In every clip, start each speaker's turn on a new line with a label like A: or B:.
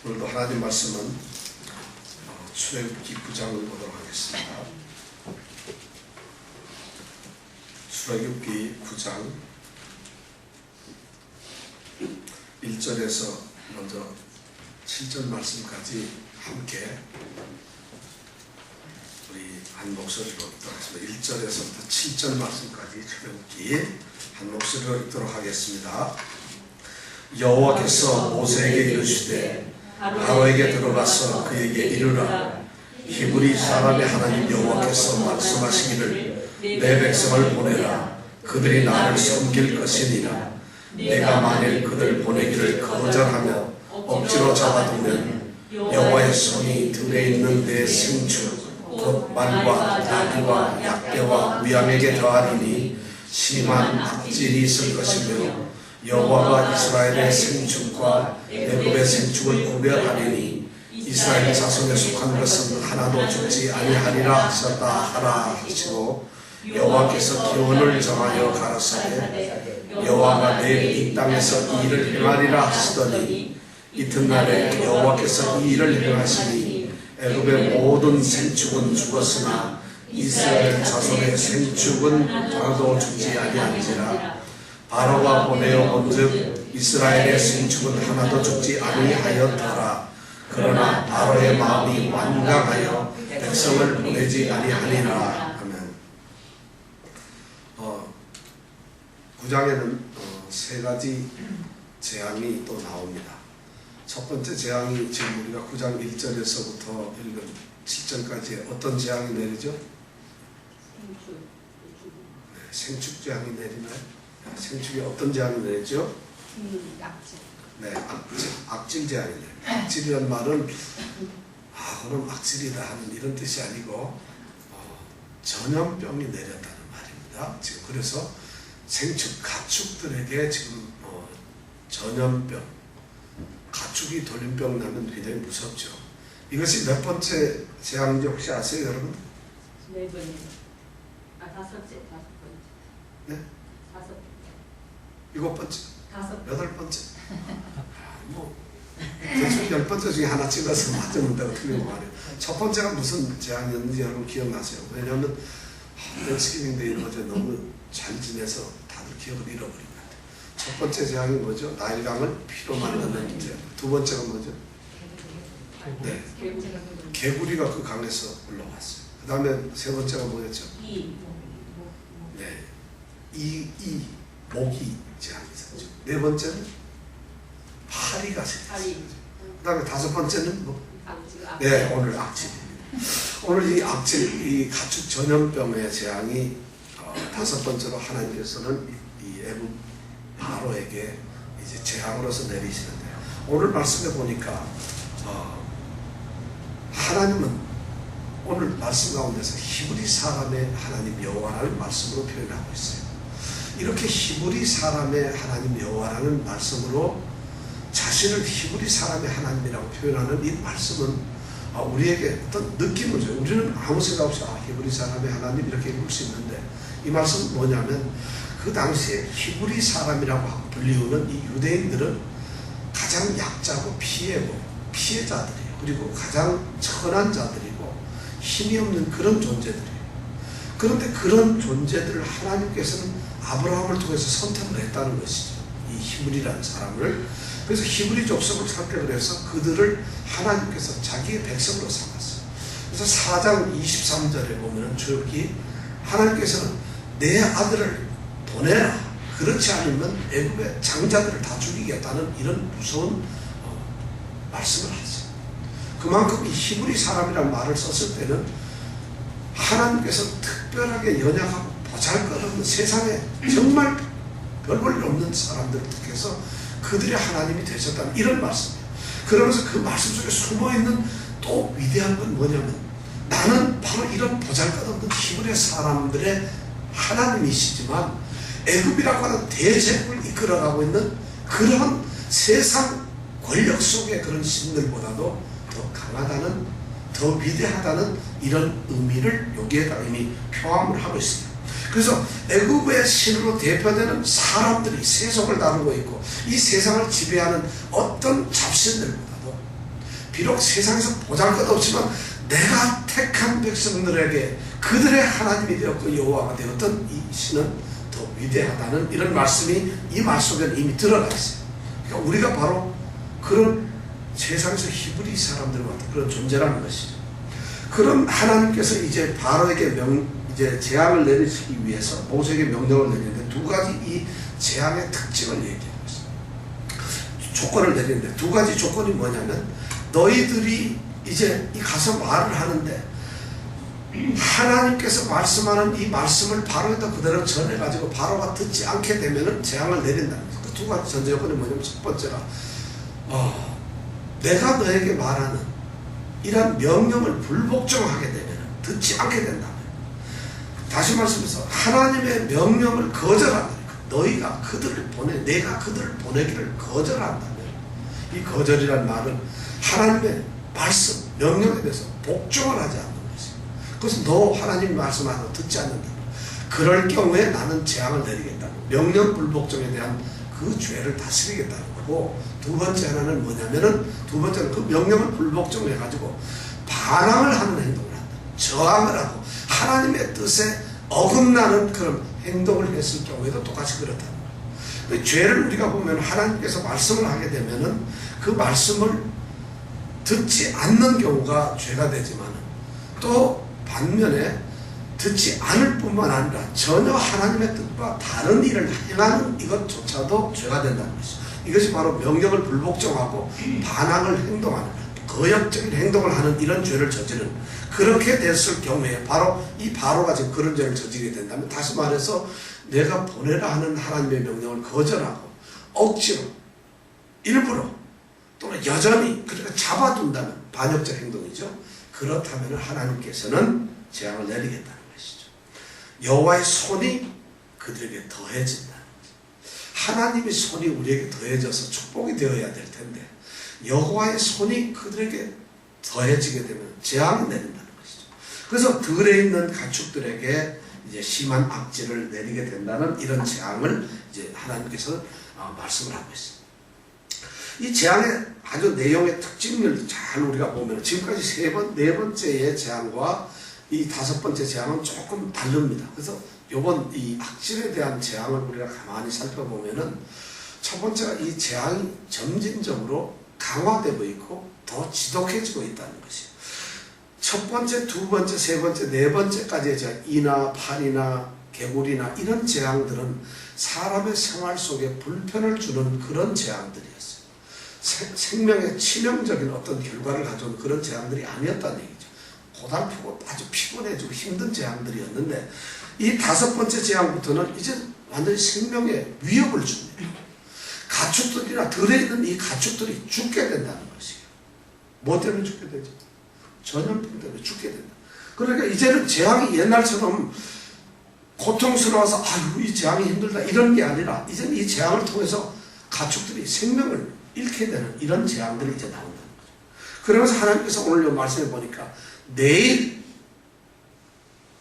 A: 오늘도 하나님 말씀은 출애굽기 9장을 보도록 하겠습니다. 출애굽기 9장 1절에서 먼저 7절 말씀까지 함께 우리 한 목소리로 읽도록 하겠습니다. 1절에서부터 7절 말씀까지 출애굽기 한 목소리로 읽도록 하겠습니다. 여호와께서 모세에게 이르시되 바로에게 들어가서 그에게 이르라. 히브리 사람의 하나님 여호와께서 말씀하시기를 내 백성을 보내라. 그들이 나를 섬길 것이니라. 내가 만일 그들 보내기를 거절하며 억지로 잡아두면 여호와의 손이 들에 있는 내 생축 곧 말과 나귀와 약대와 우양에게 더하리니 심한 악질이 있을 것이며 여호와가 이스라엘의 생축과 애굽의 생축을 구별하리니 이스라엘 자손에 속한 것은 하나도 죽지 아니하리라 하셨다 하라 하시고 여호와께서 기온을 정하여 가라사대 여호와가 내일 이 땅에서 이 일을 행하리라 하시더니 이튿날에 여호와께서 이 일을 행하시니 애굽의 모든 생축은 죽었으나 이스라엘 자손의 생축은 하나도 죽지 아니한지라. 바로가 보내어 본즉 이스라엘의 생축은 하나도 죽지 아니하였더라. 그러나 바로의 마음이 완강하여 백성을 보내지 아니하니라. 아멘. 9장에는 세 가지 재앙이 또 나옵니다. 첫 번째 재앙이 지금 우리가 9장 1절에서부터 읽은 7절까지 어떤 재앙이 내리죠? 생축 재앙이 내리나요? 생축이 어떤 재앙이 내리죠?
B: 악질.
A: 네, 악질 재앙이 내려요. 악질이란 말은 그럼 악질이다 하는 이런 뜻이 아니고 전염병이 내렸다는 말입니다. 지금 그래서 생축 가축들에게 지금 전염병, 가축이 돌림병 나면 굉장히 무섭죠. 이것이 몇 번째 재앙인지 혹시 아세요, 여러분?
B: 네 번째. 다섯 번째.
A: 네?
B: 다섯 번째.
A: 일곱 번째? 여덟 번째? 대충 10번째 중에 하나 찍어서 맞으면 틀리고 말이에요. 첫 번째가 무슨 재앙이었는지 여러분 기억나세요? 왜냐하면 땡스기빙데이를 어제 너무 잘 지내서 다들 기억을 잃어버린 것 같아요. 첫 번째 재앙이 뭐죠? 나일강을 피로 만드는 재앙. 두 번째가 뭐죠? 네, 개구리가 그 강에서 올라왔어요. 그 다음에 세 번째가 뭐였죠? 네, 모기 재앙이 있었죠. 네 번째는 파리가 생겼어요. 그 다음에 다섯 번째는 뭐? 네, 오늘 악질입니다. 오늘 이 악질, 이 가축 전염병의 재앙이 다섯 번째로 하나님께서는 이 애굽 바로에게 이제 재앙으로서 내리시는데요. 오늘 말씀에 보니까 하나님은 오늘 말씀 가운데서 히브리 사람의 하나님 여호와라는 말씀으로 표현하고 있어요. 이렇게 히브리 사람의 하나님 여호와라는 말씀으로 자신을 히브리 사람의 하나님이라고 표현하는 이 말씀은 우리에게 어떤 느낌을 줘요. 우리는 아무 생각 없이 히브리 사람의 하나님 이렇게 읽을 수 있는데 이 말씀은 뭐냐면 그 당시에 히브리 사람이라고 불리우는 이 유대인들은 가장 약자고 피해자들이에요. 그리고 가장 천한 자들이고 힘이 없는 그런 존재들이에요. 그런데 그런 존재들을 하나님께서는 아브라함을 통해서 선택을 했다는 것이죠. 이 히브리라는 사람을. 그래서 히브리 족속을 선택을 해서 그들을 하나님께서 자기의 백성으로 삼았어요. 그래서 4장 23절에 보면 출애굽기 하나님께서는 내 아들을 보내라. 그렇지 않으면 애굽의 장자들을 다 죽이겠다는 이런 무서운 말씀을 하세요. 그만큼 이 히브리 사람이라는 말을 썼을 때는 하나님께서 특별하게 연약하고 보잘것없는 세상에 정말 별 볼 일 없는 사람들을 택해서 그들의 하나님이 되셨다는 이런 말씀이에요. 그러면서 그 말씀 속에 숨어있는 또 위대한 건 뭐냐면 나는 바로 이런 보잘것없는 히브리 사람들의 하나님이시지만 애굽이라고 하는 대제국을 이끌어가고 있는 그런 세상 권력 속의 그런 신들보다도 더 강하다는, 더 위대하다는 이런 의미를 여기에다 이미 표함을 하고 있습니다. 그래서 애굽의 신으로 대표되는 사람들이 세속을 다루고 있고 이 세상을 지배하는 어떤 잡신들보다도 비록 세상에서 보잘것없지만 내가 택한 백성들에게 그들의 하나님이 되었고 여호와가 되었던 이 신은 더 위대하다는 이런 말씀이 이 말 속에는 이미 들어가 있어요. 그러니까 우리가 바로 그런 세상에서 히브리 사람들과 같은 그런 존재라는 것이죠. 그런 하나님께서 이제 바로에게 이제 재앙을 내리시기 위해서 모세에게 명령을 내리는데 두 가지 이 재앙의 특징을 얘기하고 있어요. 조건을 내리는데 두 가지 조건이 뭐냐면 너희들이 이제 가서 말을 하는데 하나님께서 말씀하는 이 말씀을 바로에다 그대로 전해가지고 바로가 듣지 않게 되면은 재앙을 내린다는 거죠. 그 두 가지 전제 조건이 뭐냐면 첫 번째가 내가 너에게 말하는 이런 명령을 불복종하게 되면 듣지 않게 된다. 다시 말씀해서 하나님의 명령을 거절한다. 너희가 그들을 내가 그들을 보내기를 거절한다면 이 거절이란 말은 하나님의 말씀, 명령에 대해서 복종을 하지 않는 것이에요. 그래서 너 하나님 말씀하고 듣지 않는다. 그럴 경우에 나는 재앙을 내리겠다고. 명령 불복종에 대한 그 죄를 다스리겠다는 거고 두 번째 하나는 뭐냐면은 두 번째는 그 명령을 불복종을 해가지고 반항을 하는 행동을 한다. 저항을 하고 하나님의 뜻에 어긋나는 그런 행동을 했을 경우에도 똑같이 그렇다는 거예요. 죄를 우리가 보면 하나님께서 말씀을 하게 되면은 그 말씀을 듣지 않는 경우가 죄가 되지만 또 반면에 듣지 않을 뿐만 아니라 전혀 하나님의 뜻과 다른 일을 행하는 이것조차도 죄가 된다는 것이죠. 이것이 바로 명령을 불복종하고 반항을 행동하는 거역적인 행동을 하는 이런 죄를 저지른 그렇게 됐을 경우에 바로 이 바로가 지금 그런 죄를 저지르게 된다면 다시 말해서 내가 보내라 하는 하나님의 명령을 거절하고 억지로 일부러 또는 여전히 그렇게 잡아둔다면 반역적 행동이죠. 그렇다면 하나님께서는 재앙을 내리겠다는 것이죠. 여호와의 손이 그들에게 더해진다는 거죠. 하나님의 손이 우리에게 더해져서 축복이 되어야 될 텐데 여호와의 손이 그들에게 더해지게 되면 재앙을 내린다는 것이죠. 그래서 들에 있는 가축들에게 이제 심한 악질을 내리게 된다는 이런 재앙을 이제 하나님께서 말씀을 하고 있습니다. 이 재앙의 아주 내용의 특징을 잘 우리가 보면 지금까지 네 번째의 재앙과 이 다섯 번째 재앙은 조금 다릅니다. 그래서 이번 이 악질에 대한 재앙을 우리가 가만히 살펴보면은 첫 번째가 이 재앙이 점진적으로 강화되고 있고 더 지독해지고 있다는 것이에요. 첫 번째, 두 번째, 세 번째, 네 번째까지의 이나 팔이나 개구리나 이런 재앙들은 사람의 생활 속에 불편을 주는 그런 재앙들이었어요. 생명에 치명적인 어떤 결과를 가져온 그런 재앙들이 아니었다는 얘기죠. 고달프고 아주 피곤해지고 힘든 재앙들이었는데 이 다섯 번째 재앙부터는 이제 완전히 생명에 위협을 줍니다. 가축들이나 들에 있는 이 가축들이 죽게 된다는 것이에요. 뭐 때문에 죽게 되죠? 전염병 때문에 죽게 된다. 그러니까 이제는 재앙이 옛날처럼 고통스러워서 아유 이 재앙이 힘들다 이런 게 아니라 이제는 이 재앙을 통해서 가축들이 생명을 잃게 되는 이런 재앙들이 이제 나온다는 거죠. 그러면서 하나님께서 오늘 이 말씀해 보니까 내일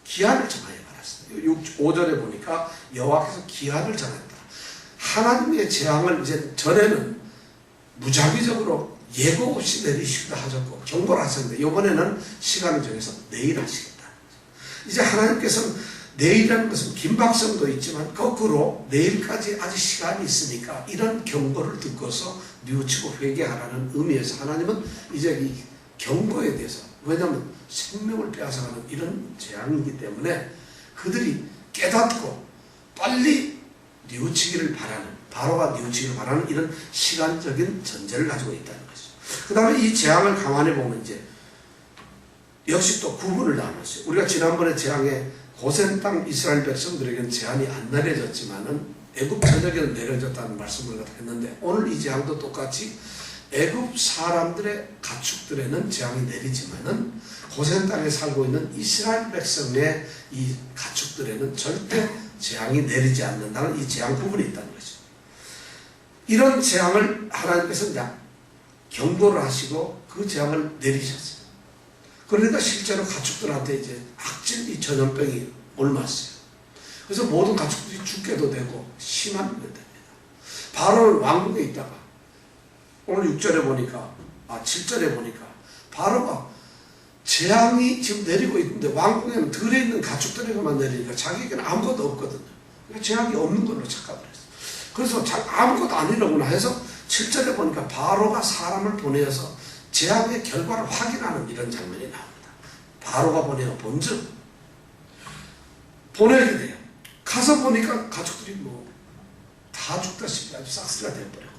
A: 기한을 정하여 말았어요. 5절에 보니까 여호와께서 기한을 정했다. 하나님의 재앙을 이제 전에는 무작위적으로 예고 없이 내리시기도 하셨고 경고를 하셨는데 이번에는 시간을 정해서 내일 하시겠다. 이제 하나님께서는 내일이라는 것은 긴박성도 있지만 거꾸로 내일까지 아직 시간이 있으니까 이런 경고를 듣고서 뉘우치고 회개하라는 의미에서 하나님은 이제 이 경고에 대해서 왜냐하면 생명을 빼앗아가는 이런 재앙이기 때문에 그들이 깨닫고 빨리 뉘우치기를 바라는 바로가 뉘우치기를 바라는 이런 시간적인 전제를 가지고 있다는 것이죠. 그 다음에 이 재앙을 감안해 보면 이제 역시 또 구분을 나눴어요. 우리가 지난번에 재앙에 고센 땅 이스라엘 백성들에게는 재앙이 안 내려졌지만은 애굽 전역에는 내려졌다는 말씀을 했는데 오늘 이 재앙도 똑같이 애굽 사람들의 가축들에는 재앙이 내리지만은 고센 땅에 살고 있는 이스라엘 백성의 이 가축들에는 절대 재앙이 내리지 않는다는 이 재앙 구분이 있다는 것이죠. 이런 재앙을 하나님께서 경고를 하시고 그 재앙을 내리셨어요. 그러니까 실제로 가축들한테 이제 악질 이 전염병이 옮았어요. 그래서 모든 가축들이 죽게도 되고 심한 일이 됩니다. 바로는 왕궁에 있다가 오늘 6절에 보니까 7절에 보니까 바로가 재앙이 지금 내리고 있는데 왕궁에는 들에 있는 가축들에게만 내리니까 자기에게는 아무것도 없거든요. 그러니까 재앙이 없는 걸로 착각을 했어요. 그래서 아무것도 아니라고나 해서 7절에 보니까 바로가 사람을 보내어서 재앙의 결과를 확인하는 이런 장면이 나옵니다. 바로가 본즉 보내게 돼요. 가서 보니까 가족들이 다 죽다시피 아주 싹쓸이가 되어버려요.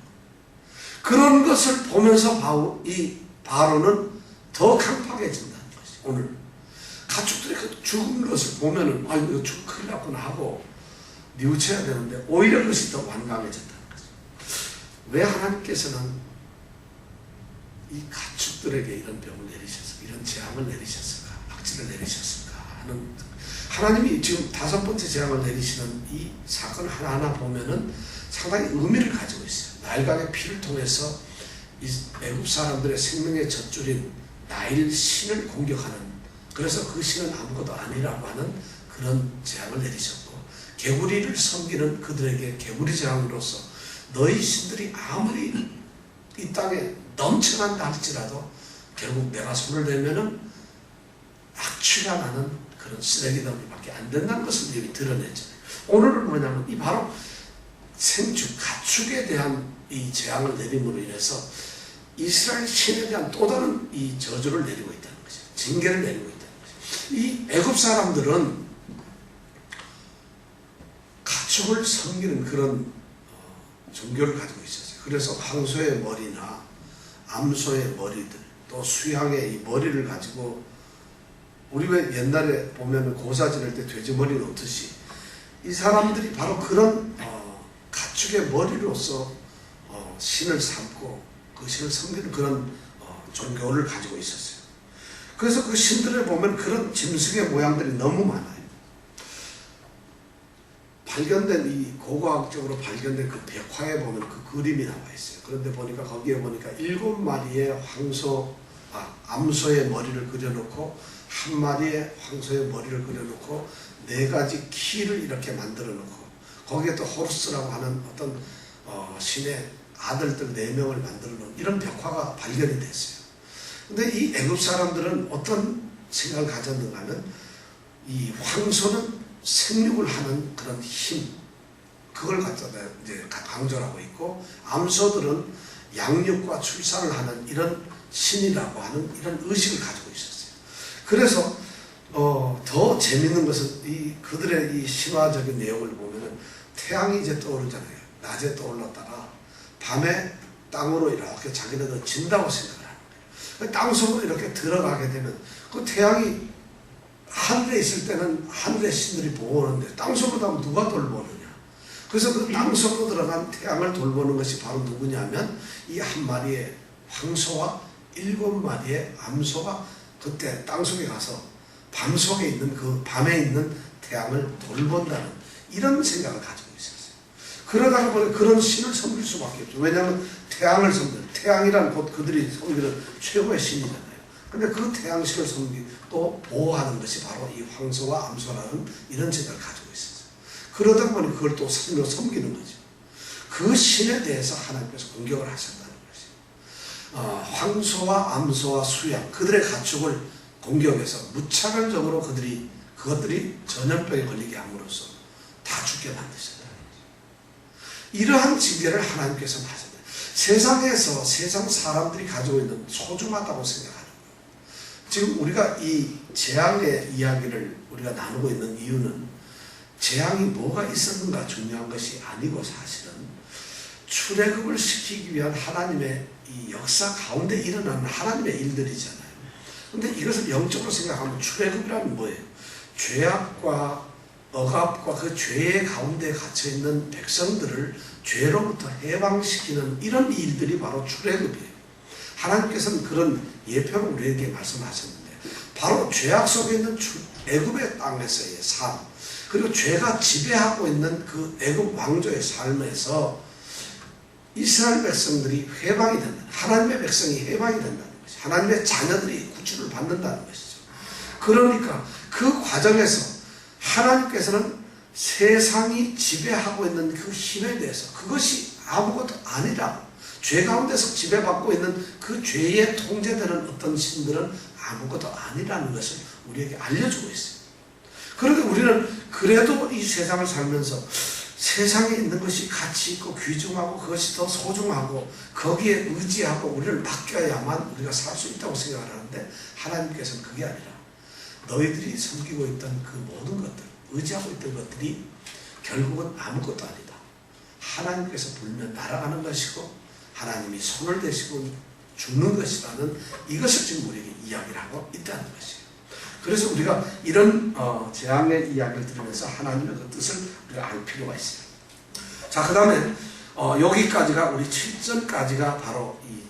A: 그런 것을 보면서 이 바로는 더 강팍해진다는 것이, 오늘 가축들이 그 죽은 것을 보면은 이거 큰일 났구나 하고 뉘우쳐야 되는데 오히려 그것이 더 완강해졌다는 거죠. 왜 하나님께서는 이 가축들에게 이런 병을 내리셨을까, 이런 재앙을 내리셨을까, 악진을 내리셨을까 하는, 하나님이 지금 5번째 재앙을 내리시는 이 사건 하나하나 보면은 상당히 의미를 가지고 있어요. 나일강의 피를 통해서 이 애굽 사람들의 생명의 젖줄인 나일 신을 공격하는, 그래서 그 신은 아무것도 아니라고 하는 그런 재앙을 내리셨고, 개구리를 섬기는 그들에게 개구리 재앙으로서 너희 신들이 아무리 이 땅에 넘쳐난다 할지라도 결국 내가 손을 대면은 악취가 나는 그런 쓰레기들밖에 안 된다는 것을 여기 드러냈잖아요. 오늘은 뭐냐면 이 바로 생축, 가축에 대한 이 재앙을 내림으로 인해서 이스라엘 신에 대한 또 다른 이 저주를 내리고 있다는 거죠. 징계를 내리고 있다는 거죠. 이 애굽 사람들은 가축을 섬기는 그런 종교를 가지고 있었어요. 그래서 황소의 머리나 암소의 머리들, 또 수양의 이 머리를 가지고, 우리 왜 옛날에 보면 고사 지낼 때 돼지 머리 놓듯이 이 사람들이 바로 그런 가축의 머리로서 신을 삼고 그 신을 섬기는 그런 종교를 가지고 있었어요. 그래서 그 신들을 보면 그런 짐승의 모양들이 너무 많아요. 발견된 이 고고학적으로 발견된 그 벽화에 보면 그 그림이 나와 있어요. 그런데 보니까 거기에 보니까 7마리의 암소의 머리를 그려놓고 1마리의 황소의 머리를 그려놓고 4가지 키를 이렇게 만들어 놓고 거기에 또 호르스라고 하는 어떤 신의 아들들 4명을 만들어 놓은 이런 벽화가 발견이 됐어요. 근데 이 애굽 사람들은 어떤 생각을 가졌는가 하면 이 황소는 생육을 하는 그런 힘, 그걸 갖다가 이제 강조를 하고 있고, 암소들은 양육과 출산을 하는 이런 신이라고 하는 이런 의식을 가지고 있었어요. 그래서 더 재밌는 것은 그들의 이 신화적인 내용을 보면은 태양이 이제 떠오르잖아요. 낮에 떠올랐다가 밤에 땅으로 이렇게 자기네들 진다고 생각을 하는 거예요. 땅 속으로 이렇게 들어가게 되면 그 태양이 하늘에 있을 때는 하늘의 신들이 보호하는데 땅 속으로 가면 누가 돌보느냐. 그래서 그 땅 속으로 들어간 태양을 돌보는 것이 바로 누구냐면 이 1마리의 황소와 7마리의 암소가 그때 땅 속에 가서 밤 속에 있는 그 밤에 있는 태양을 돌본다는 이런 생각을 가지고 있었어요. 그러다가 보니 그런 신을 섬길 수밖에 없죠. 왜냐하면 태양을 섬기는, 태양이란 곧 그들이 섬기는 최고의 신이잖아요. 근데 그 태양신을 또 보호하는 것이 바로 이 황소와 암소라는 이런 생각을 가지고 있었어요. 그러다 보니 그걸 또 신으로 섬기는 거죠. 그 신에 대해서 하나님께서 공격을 하셨다는 것이죠. 황소와 암소와 수양, 그들의 가축을 공격해서 무차별적으로 그것들이 전염병에 걸리게 함으로써 다 죽게 만드셨다는 거죠. 이러한 징계를 하나님께서 하셨다. 세상에서 세상 사람들이 가지고 있는 소중하다고 생각하는 거예요. 지금 우리가 이 재앙의 이야기를 우리가 나누고 있는 이유는 재앙이 뭐가 있었는가 중요한 것이 아니고 사실은 출애굽을 시키기 위한 하나님의 이 역사 가운데 일어나는 하나님의 일들이잖아요. 근데 이것을 영적으로 생각하면 출애굽이라는 뭐예요? 죄악과 억압과 그 죄의 가운데 갇혀있는 백성들을 죄로부터 해방시키는 이런 일들이 바로 출애굽이에요. 하나님께서는 그런 예표를 우리에게 말씀하셨는데 바로 죄악 속에 있는 애굽의 땅에서의 삶, 그리고 죄가 지배하고 있는 그 애굽 왕조의 삶에서 이스라엘 백성들이 회방이 된다. 하나님의 백성이 회방이 된다는 것이, 하나님의 자녀들이 구출을 받는다는 것이죠. 그러니까 그 과정에서 하나님께서는 세상이 지배하고 있는 그 힘에 대해서 그것이 아무것도 아니라 죄 가운데서 지배받고 있는 그 죄에 통제되는 어떤 신들은 아무것도 아니라는 것을 우리에게 알려주고 있어요. 그런데 우리는 그래도 이 세상을 살면서 세상에 있는 것이 가치 있고 귀중하고 그것이 더 소중하고 거기에 의지하고 우리를 맡겨야만 우리가 살 수 있다고 생각을 하는데 하나님께서는 그게 아니라 너희들이 섬기고 있던 그 모든 것들, 의지하고 있던 것들이 결국은 아무것도 아니다. 하나님께서 불면 날아가는 것이고 하나님이 손을 대시고 죽는 것이라는 이것을 지금 우리에게 이야기를 하고 있다는 것이에요. 그래서 우리가 이런 재앙의 이야기를 들으면서 하나님의 그 뜻을 우리가 알 필요가 있어요. 자, 그 다음에 여기까지가 우리 7절까지가 바로 이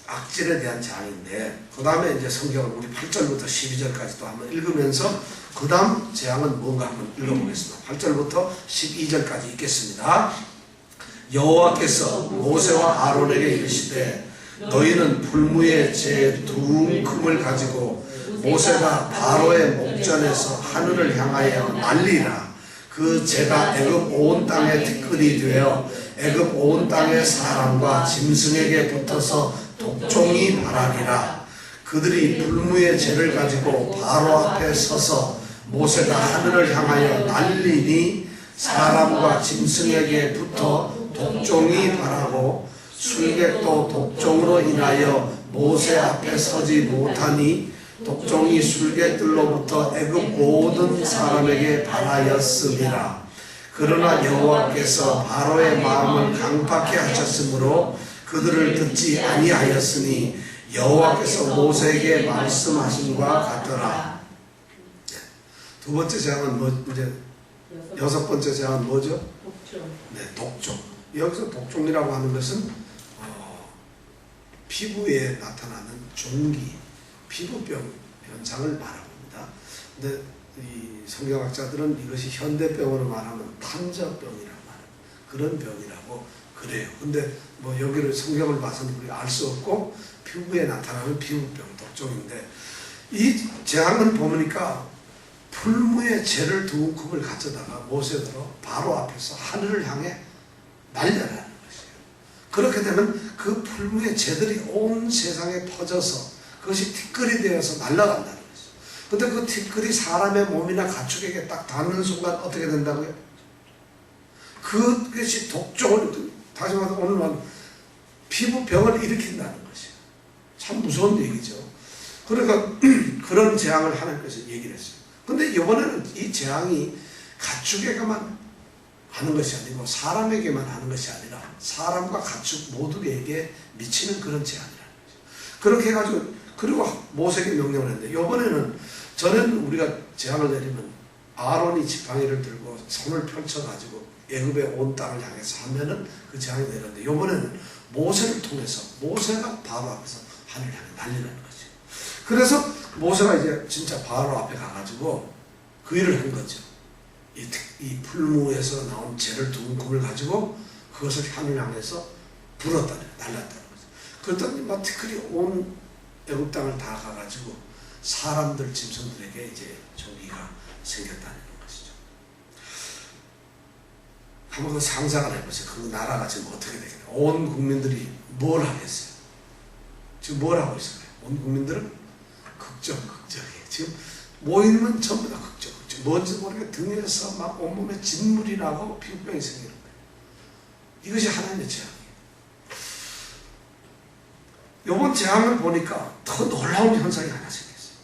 A: 악질에 대한 재앙인데, 그 다음에 이제 성경을 우리 8절부터 12절까지 또 한번 읽으면서 그 다음 재앙은 뭔가 한번 읽어보겠습니다. 8절부터 12절까지 읽겠습니다. 여호와께서 모세와 아론에게 이르시되 너희는 불무에 제 두 금을 가지고 모세가 바로의 목전에서 하늘을 향하여 날리라. 그 재가 애굽 온 땅에 티끌이 되어 애굽 온 땅의 사람과 짐승에게 붙어서 독종이 발하리라. 그들이 불무의 재를 가지고 바로 앞에 서서 모세가 하늘을 향하여 날리니 사람과 짐승에게 붙어 독종이 발하고 술객도 독종으로 인하여 모세 앞에 서지 못하니 독종이 술객들로부터 애굽 모든 사람에게 발하였음이라. 그러나 여호와께서 바로의 마음을 강팍해 하셨으므로 그들을 듣지 아니하였으니 여호와께서 모세에게 말씀하신과 같더라. 두 번째 재앙은 이제 여섯 번째 재앙은 뭐죠?
B: 독종.
A: 네, 독종. 여기서 독종이라고 하는 것은 피부에 나타나는 종기, 피부병 현상을 말합니다. 근데 이 성경학자들은 이것이 현대병으로 말하면 탐저병이라고 하는 그런 병이라고 그래요. 근데 뭐 여기를 성경을 봐서는 우리가 알 수 없고 피부에 나타나는 피부병, 독종인데 이 재앙은 보니까 풀무에 재를 두 움큼을 가져다가 모세대로 바로 앞에서 하늘을 향해 날려라는 것이에요. 그렇게 되면 그 풀무의 재들이 온 세상에 퍼져서 그것이 티끌이 되어서 날아간다는 것이죠. 근데 그 티끌이 사람의 몸이나 가축에게 딱 닿는 순간 어떻게 된다고요? 그것이 독종을, 다시 말해서 오늘 말 피부병을 일으킨다는 것이에요. 참 무서운 얘기죠. 그러니까 그런 재앙을 하나님께서 얘기를 했어요. 근데 이번에는 이 재앙이 가축에게만 하는 것이 아니고 사람에게만 하는 것이 아니라 사람과 가축 모두에게 미치는 그런 재앙이라는 거죠. 그렇게 해가지고 그리고 모세에게 명령을 했는데 이번에는 전에는 우리가 재앙을 내리면 아론이 지팡이를 들고 손을 펼쳐가지고 애굽의 온 땅을 향해서 하면은 그 재앙이 내렸는데 이번에는 모세를 통해서 모세가 바로 앞에서 하늘을 향해 날리라는 거죠. 그래서 모세가 이제 진짜 바로 앞에 가가지고 그 일을 한 거죠. 이 풀무에서 나온 재를 두 움큼을 가지고 그것을 하늘 향해서 불었다는, 날랐다는 거죠. 그랬더니 막 티끌이 온 애굽 땅을 다 가가지고 사람들, 짐승들에게 이제 종기가 생겼다는 것이죠. 한번 그 상상을 해보세요. 그 나라가 지금 어떻게 되겠어요? 온 국민들이 뭘 하겠어요? 지금 뭘 하고 있을까요? 온 국민들은 극적이에요. 지금 모이면 전부 다 극적. 뭔지 모르게 등에서 막 온몸에 진물이 나고 피부병이 생기는 거예요. 이것이 하나님의 재앙이에요. 이번 재앙을 보니까 더 놀라운 현상이 하나 생겼어요.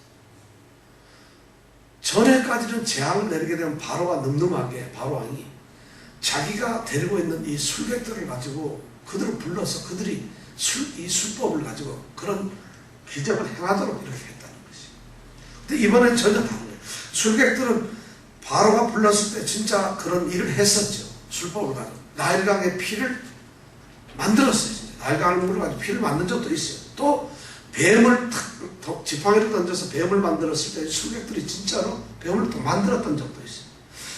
A: 전에까지는 재앙을 내리게 되면 바로가 늠름하게 바로 왕이 자기가 데리고 있는 이 술객들을 가지고 그들을 불러서 그들이 이 술법을 가지고 그런 기적을 행하도록 이렇게 했다는 것이에요. 근데 이번엔 전혀 다른 거예요. 술객들은 바로가 불렀을 때 진짜 그런 일을 했었죠. 술법을 가지고 나일강의 피를 만들었어요. 진짜. 나일강을 물어가지고 피를 만든 적도 있어요. 또 뱀을 탁 지팡이를 던져서 뱀을 만들었을 때 술객들이 진짜로 뱀을 또 만들었던 적도 있어요.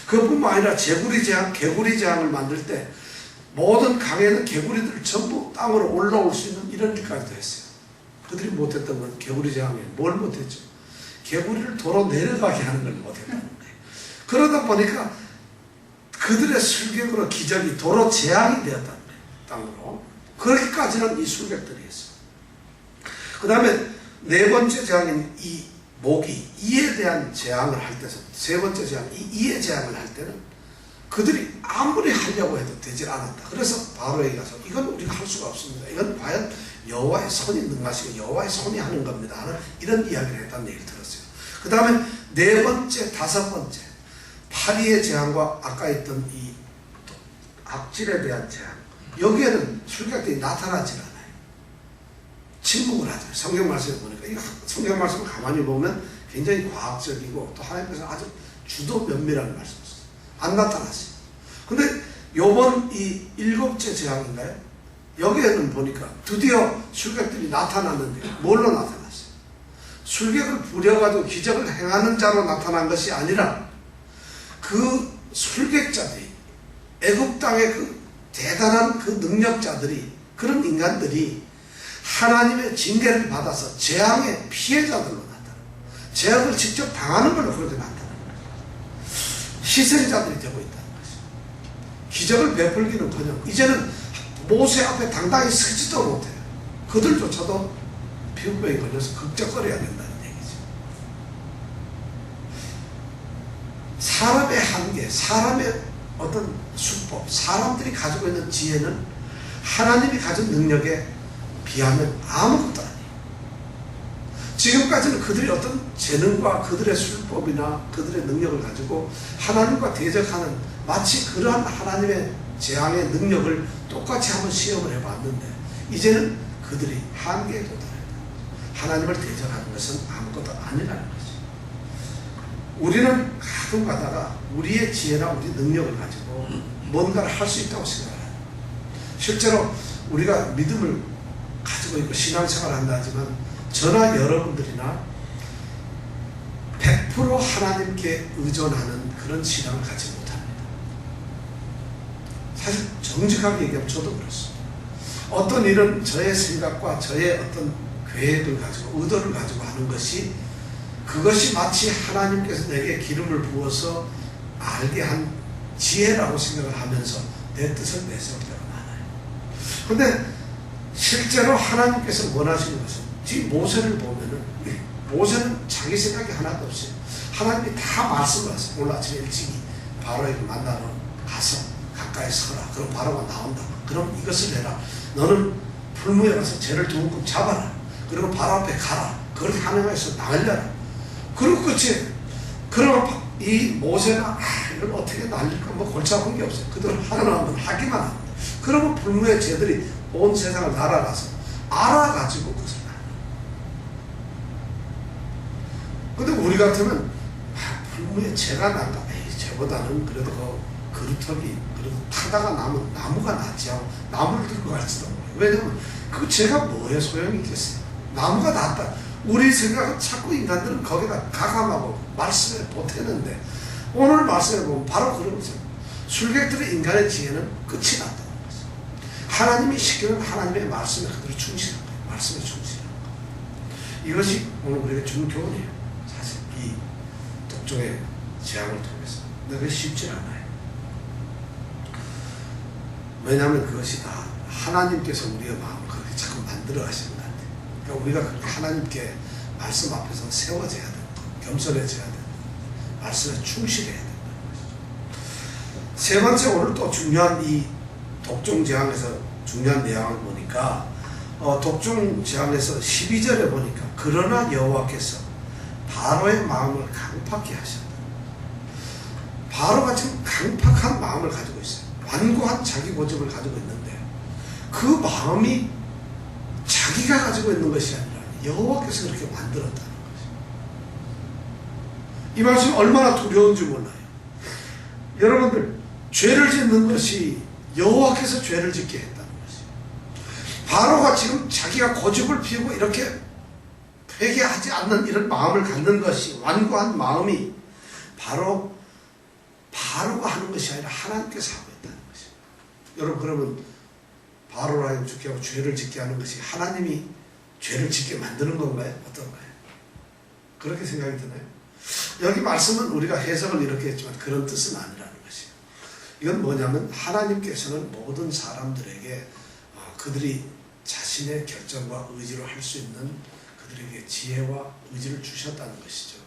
A: 그뿐만 아니라 개구리 재앙을 만들 때 모든 강에 있는 개구리들 전부 땅으로 올라올 수 있는 이런 일까지도 했어요. 그들이 못했던 건 개구리 재앙에 뭘 못했죠? 개구리를 도로 내려가게 하는 걸 못했다는 거예요. 그러다 보니까 그들의 술객으로 기적이 도로 재앙이 되었다는 거예요. 땅으로. 그렇게까지는 이 술객들이 했어요. 그 다음에 네 번째 재앙인 이 모기, 이에 대한 재앙을 할 때서 세 번째 재앙, 이 이의 재앙을 할 때는 그들이 아무리 하려고 해도 되질 않았다. 그래서 바로에게 가서 이건 우리가 할 수가 없습니다. 이건 과연 여호와의 손이 능하시고 여호와의 손이 하는 겁니다 하는 이런 이야기를 했다는 얘기를 들었어요. 그 다음에 네 번째, 다섯 번째 파리의 재앙과 아까 했던 이 악질에 대한 재앙, 여기에는 술객들이 나타나질 않아요. 침묵을 하죠. 성경 말씀을 보니까 이 성경 말씀을 가만히 보면 굉장히 과학적이고 또 하나님께서 아주 주도 면밀한 말씀이었어요. 안 나타났어요. 근데 요번 이 일곱째 재앙인가요? 여기에는 보니까 드디어 술객들이 나타났는데 뭘로 나타났어요? 술객을 부려가지고 기적을 행하는 자로 나타난 것이 아니라 그 술객자들이 애굽 땅의 그 대단한 그 능력자들이, 그런 인간들이 하나님의 징계를 받아서 재앙의 피해자들로 나타나요. 재앙을 직접 당하는 걸로 그렇게 나타나요. 희생자들이 되고 있다는 것이죠. 기적을 베풀기는커녕 이제는 모세 앞에 당당히 서지도 못해요. 그들조차도 피부병에 걸려서 극적거려야 된다는 얘기죠. 사람의 한계, 사람의 어떤 수법, 사람들이 가지고 있는 지혜는 하나님이 가진 능력에 비하면 아무것도 아니에요. 지금까지는 그들이 어떤 재능과 그들의 수법이나 그들의 능력을 가지고 하나님과 대적하는 마치 그러한 하나님의 재앙의 능력을 똑같이 한번 시험을 해봤는데 이제는 그들이 한계에 도달했다. 하나님을 대적하는 것은 아무것도 아니라는 거죠. 우리는 가끔 가다가 우리의 지혜나 우리 능력을 가지고 뭔가를 할 수 있다고 생각해요. 실제로 우리가 믿음을 가지고 있고 신앙생활을 한다 하지만 저나 여러분들이나 100% 하나님께 의존하는 그런 신앙을 갖지 못합니다. 사실 정직하게 얘기하면 저도 그렇습니다. 어떤 일은 저의 생각과 저의 어떤 계획을 가지고 의도를 가지고 하는 것이, 그것이 마치 하나님께서 내게 기름을 부어서 알게 한 지혜라고 생각을 하면서 내 뜻을 내세울 때가 많아요. 그런데 실제로 하나님께서 원하시는 것은, 지금 모세를 보면은 모세는 자기 생각이 하나도 없어요. 하나님이 다 말씀하세요. 오늘 아침에 일찍이 바로에게 만나러 가서 가까이 서라. 그럼 바로가 나온다. 그럼 이것을 해라. 너는 풀무에 가서 죄를 두 묶음 잡아라. 그리고 바로 앞에 가라. 그걸 향해서 날려라. 그리고 끝이. 그럼 이 모세가 이걸 어떻게 날릴까 뭐 골치 아픈 게 없어요. 그대로 하나만 하면 하기만 합니다. 그러면 풀무의 죄들이 온 세상을 날아가서 알아가지고 그것을 날려. 근데 우리 같으면 풀무에 죄가 난다. 에이, 죄보다는 그래도 그 그루터기 그래도 타다가 남은 나무가 낫지 하고 나무를 들고 갈지도 몰라요. 왜냐면 그 죄가 뭐에 소용이 있겠어요. 나무가 낫다. 우리 생각은 자꾸 인간들은 거기다 가감하고 말씀에 보태는데 오늘 말씀에 보면 바로 그런 거죠. 술객들의 인간의 지혜는 끝이 났다는 거죠. 하나님이 시키는 하나님의 말씀에 그대로 충실한 거예요. 말씀에 충실한 거예요. 이것이 오늘 우리가 주는 교훈이에요. 사실 이 독종의 재앙을 통해서. 근데 그게 쉽지 않아요. 왜냐하면 그것이 다 하나님께서 우리의 마음을 그렇게 자꾸 만들어 가시는 것 같아요. 그러니까 우리가 그렇게 하나님께 말씀 앞에서 세워져야 되는 거, 겸손해져야 되는 거, 말씀에 충실해야 된다는 것이죠. 세 번째, 오늘 또 중요한 이 독종 재앙에서 중요한 내용을 보니까 독종 재앙에서 12절에 보니까 그러나 여호와께서 바로의 마음을 강팍케 하셨다. 바로가 지금 강팍한 마음을 가지고 있어요. 완고한 자기 고집을 가지고 있는데 그 마음이 자기가 가지고 있는 것이 아니라 여호와께서 그렇게 만들었다는 것이죠. 이 말씀이 얼마나 두려운지 몰라요. 여러분들, 죄를 짓는 것이 여호와께서 죄를 짓게 했다는 것이에요. 바로가 지금 자기가 고집을 피우고 이렇게 회개하지 않는 이런 마음을 갖는 것이, 완고한 마음이 바로가 하는 것이 아니라 하나님께서 하고 있다는 것이에요. 여러분, 그러면 바로로 하여금 죽게 하고 죄를 짓게 하는 것이 하나님이 죄를 짓게 만드는 건가요? 어떤가요? 그렇게 생각이 드나요? 여기 말씀은 우리가 해석을 이렇게 했지만 그런 뜻은 아니라는 것이에요. 이건 뭐냐면 하나님께서는 모든 사람들에게 그들이 자신의 결정과 의지로 할 수 있는 그들에게 지혜와 의지를 주셨다는 것이죠.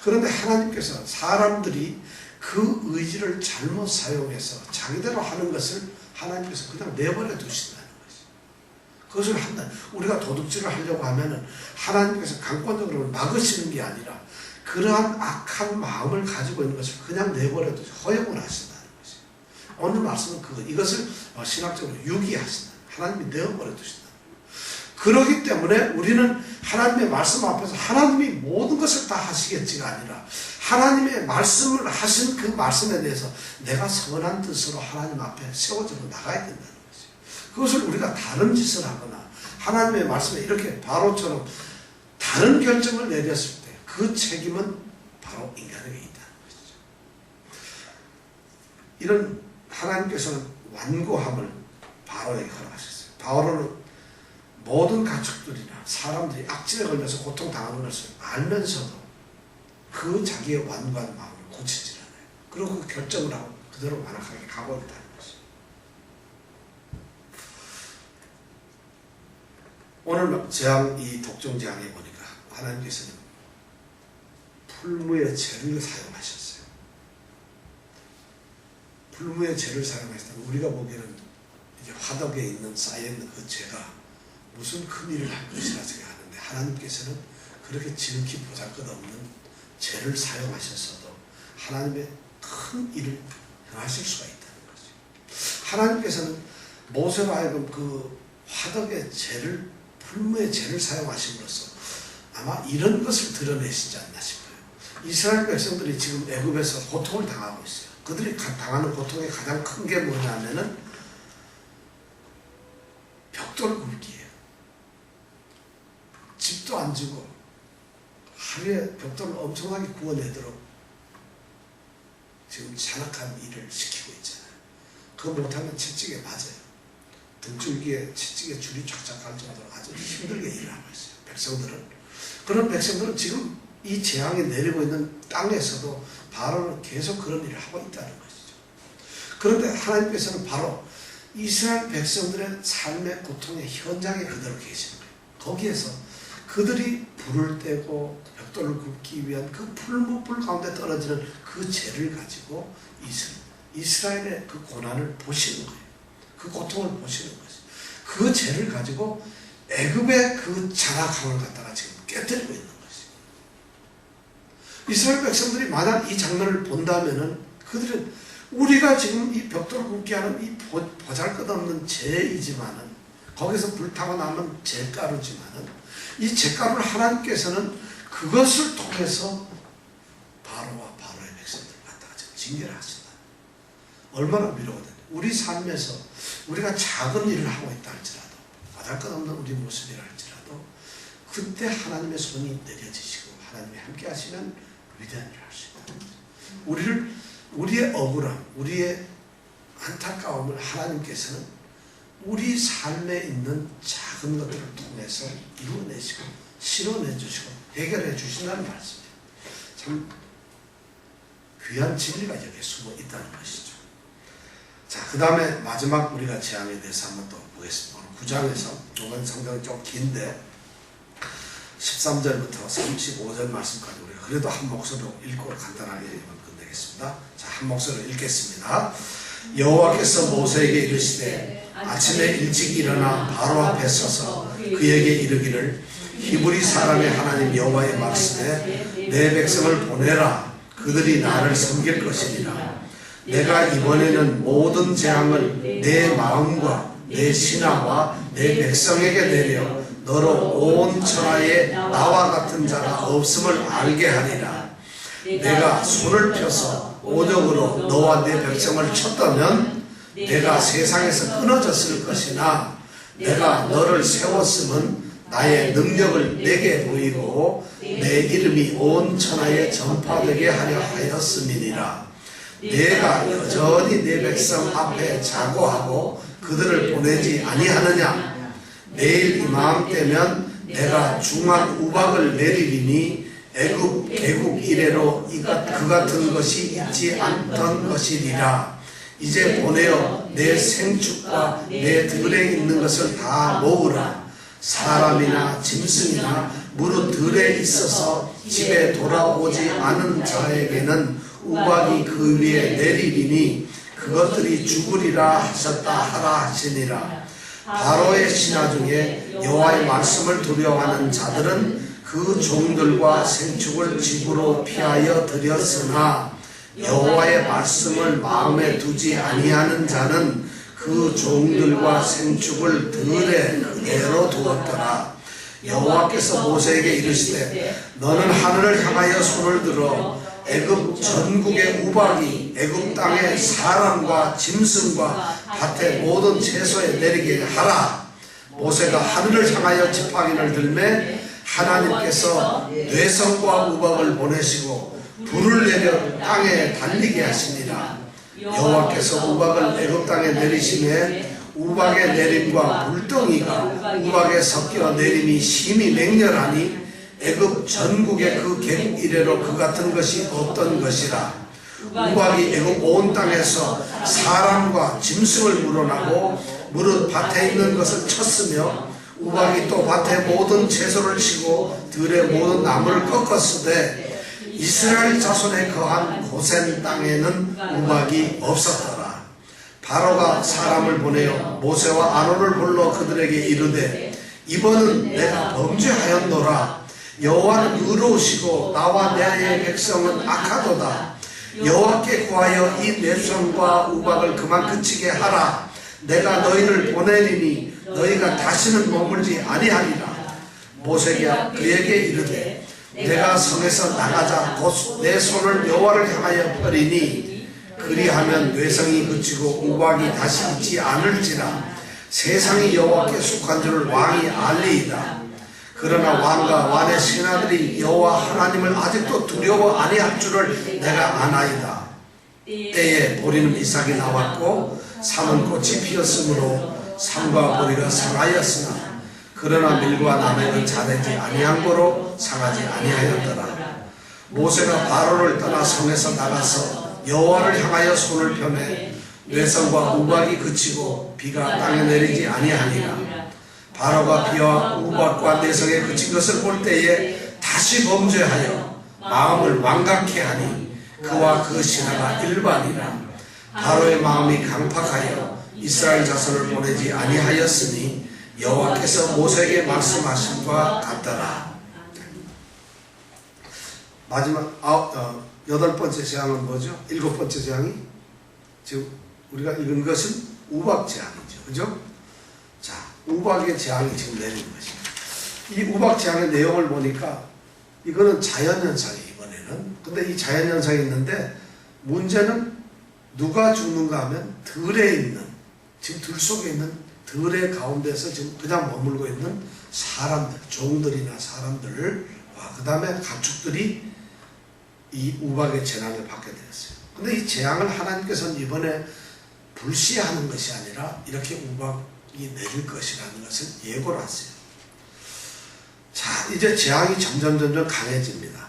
A: 그런데 하나님께서 사람들이 그 의지를 잘못 사용해서 자기대로 하는 것을 하나님께서 그냥 내버려 두신다는 것이죠. 그것을 한다. 우리가 도둑질을 하려고 하면은 하나님께서 강권적으로 막으시는 게 아니라 그러한 악한 마음을 가지고 있는 것을 그냥 내버려 두시 허용을 하신다는 것이죠. 오늘 말씀은 이것을 신학적으로 유기하신다. 하나님이 내어버려 두신다. 그렇기 때문에 우리는 하나님의 말씀 앞에서 하나님이 모든 것을 다 하시겠지가 아니라 하나님의 말씀을 하신 그 말씀에 대해서 내가 선한 뜻으로 하나님 앞에 세워져 나가야 된다는 거죠. 그것을 우리가 다른 짓을 하거나 하나님의 말씀에 이렇게 바로처럼 다른 결정을 내렸을 때 그 책임은 바로 인간에게 있다는 것이죠. 이런 하나님께서는 완고함을 바로에게 허락하셨어요. 바로는 모든 가축들이나 사람들이 악질에 걸려서 고통당하는 것을 알면서도 그 자기의 완고한 마음을 고치질 않아요. 그리고 그 결정을 하고 그대로 완악하게 가고 있다는 것이죠. 오늘 재앙, 이 독종재앙에 보니까 하나님께서는 풀무의 재를 사용하셨어요. 풀무의 재를 사용하셨다면 우리가 보기에는 이제 화덕에 있는 쌓여있는 그 재가 무슨 큰 일을 할 것이라 생각하는데 하나님께서는 그렇게 지극히 보잘것없는 재를 사용하셨어도 하나님의 큰 일을 행하실 수가 있다는 거죠. 하나님께서는 모세로 하여금 그 화덕의 재를, 풀무의 재를 사용하심으로써 아마 이런 것을 드러내시지 않나 싶어요. 이스라엘 백성들이 지금 애굽에서 고통을 당하고 있어요. 그들이 당하는 고통의 가장 큰 게 뭐냐면은 벽돌 굽기예요. 집도 안 주고 하루에 벽돌을 엄청나게 구워내도록 지금 잔악한 일을 시키고 있잖아요. 그거 못하면 채찍에 맞아요. 등줄기에 채찍에 줄이 쫙쫙 갈 정도로 아주 힘들게 일을 하고 있어요. 백성들은. 그런 백성들은 지금 이 재앙이 내리고 있는 땅에서도 바로는 계속 그런 일을 하고 있다는 것이죠. 그런데 하나님께서는 바로 이스라엘 백성들의 삶의 고통의 현장에 그대로 계시는 거예요. 거기에서 그들이 불을 떼고 벽돌을 굽기 위한 그 풀무불 가운데 떨어지는 그 재를 가지고 이스라엘의 그 고난을 보시는 거예요. 그 고통을 보시는 거죠. 그 재를 가지고 애굽의 그 잔악함을 갖다가 지금 깨뜨리고 있는 거죠. 이스라엘 백성들이 만약 이 장면을 본다면은 그들은 우리가 지금 이 벽돌 굽게 하는 이 보잘것없는 재이지만은 거기서 불타고 남은 재가루지만은 이 재가루를 하나님께서는 그것을 통해서 바로와 바로의 백성들을 갖다가 징계를 하신다. 얼마나 위로거든요. 우리 삶에서 우리가 작은 일을 하고 있다 할지라도 보잘것없는 우리 모습이라 할지라도 그때 하나님의 손이 내려지시고 하나님이 함께 하시면 위대한 일을 할 수 있다. 우리의 억울함, 우리의 안타까움을 하나님께서는 우리 삶에 있는 작은 것들을 통해서 이루어내시고 실어내주시고 해결해 주신다는 말씀이에요. 참 귀한 진리가 여기에 숨어 있다는 것이죠. 자, 그 다음에 마지막 우리가 재앙에 대해서 한번 또 보겠습니다. 9장에서 이번 성경이 좀 긴데 13절부터 35절 말씀까지 우리가 그래도 한 목소리로 읽고 간단하게 끝내겠습니다. 자, 한 목소리로 읽겠습니다. 여호와께서 모세에게 이르시되 아침에 일찍 일어나 바로 앞에 서서 그에게 이르기를 히브리 사람의 하나님 여호와의 말씀에 내 백성을 보내라. 그들이 나를 섬길 것이니라. 내가 이번에는 모든 재앙을 내 마음과 내 신하와 내 백성에게 내려 너로 온 천하에 나와 같은 자가 없음을 알게 하리라. 내가 손을 펴서 오적으로 너와 내 백성을 쳤다면 내가 세상에서 끊어졌을 것이나 내가 너를 세웠음은 나의 능력을 내게 보이고 내 이름이 온 천하에 전파되게 하려 하였음이니라. 내가 여전히 내 백성 앞에 자고하고 그들을 보내지 아니하느냐. 내일 이맘때면 내가 중한 우박을 내리리니 애굽 개국 이래로 그 같은 것이 있지 않던 것이리라. 이제 보내어 내 생축과 내 들에 있는 것을 다 모으라. 사람이나 짐승이나 무릇 들에 있어서 집에 돌아오지 않은 자에게는 우박이 그 위에 내리리니 그것들이 죽으리라 하셨다 하라 하시니라. 바로의 신하 중에 여호와의 말씀을 두려워하는 자들은 그 종들과 생축을 집으로 피하여 들였으나 여호와의 말씀을 마음에 두지 아니하는 자는 그 종들과 생축을 들에 그대로 두었더라. 여호와께서 모세에게 이르시되 너는 하늘을 향하여 손을 들어 애굽 전국의 우박이 애굽 땅의 사람과 짐승과 밭의 모든 채소에 내리게 하라. 모세가 하늘을 향하여 지팡이를 들매 하나님께서 뇌성과 우박을 보내시고 불을 내려 땅에 달리게 하시니라. 여호와께서 우박을 애굽 땅에 내리심에 우박의 내림과 물덩이가 우박에 섞여 내림이 심히 맹렬하니 애굽 전국의 그 계급 이래로 그 같은 것이 없던 것이라. 우박이 애굽 온 땅에서 사람과 짐승을 물어나고 무릇 밭에 있는 것을 쳤으며 우박이 또 밭의 모든 채소를 치고 들의 모든 나무를 꺾었으되 이스라엘 자손에 거한 고센 땅에는 우박이 없었더라. 바로가 사람을 보내어 모세와 아론을 불러 그들에게 이르되 이번은 내가 범죄하였노라. 여호와는 의로우시고 나와 내 백성은 악하도다. 여호와께 구하여 이 뇌성과 우박을 그만 그치게 하라. 내가 너희를 보내리니 너희가 다시는 머물지 아니하리라. 모세가 그에게 이르되 내가 성에서 나가자 곧 내 손을 여호와를 향하여 펴리니 그리하면 뇌성이 그치고 우박이 다시 있지 않을지라. 세상이 여호와께 속한 줄을 왕이 알리이다. 그러나 왕과 왕의 신하들이 여호와 하나님을 아직도 두려워 아니할 줄을 내가 아나이다. 때에 보리는 이삭이 나왔고 삼은 꽃이 피었으므로 삼과 보리가 상하였으나 그러나 밀과 나무는 자라지 아니한 거로 상하지 아니하였더라. 모세가 바로를 떠나 성에서 나가서 여호와를 향하여 손을 펴매 뇌성과 우박이 그치고 비가 땅에 내리지 아니하니라. 바로가 비와 우박과 뇌성에 그친 것을 볼 때에 다시 범죄하여 마음을 완강케 하니 그와 그 신하가 일반이라. 바로의 마음이 강팍하여 이스라엘 자손을 보내지 아니하였으니 여호와께서 모세에게 말씀하심과 같더라. 마지막 여덟 번째 재앙은 뭐죠? 일곱 번째 재앙이 지금 우리가 읽은 것은 우박 재앙이죠, 그죠? 자, 우박의 재앙이 지금 내리는 것입니다. 이 우박 재앙의 내용을 보니까 이거는 자연현상이에요, 이번에는. 근데 이 자연현상이 있는데 문제는 누가 죽는가 하면 들에 있는, 지금 들 속에 있는 들의 가운데서 지금 그냥 머물고 있는 사람들, 종들이나 사람들과 그 다음에 가축들이 이 우박의 재앙을 받게 되었어요. 근데 이 재앙을 하나님께서는 이번에 불시하는 것이 아니라 이렇게 우박이 내릴 것이라는 것을 예고를 하세요. 자, 이제 재앙이 점점 강해집니다.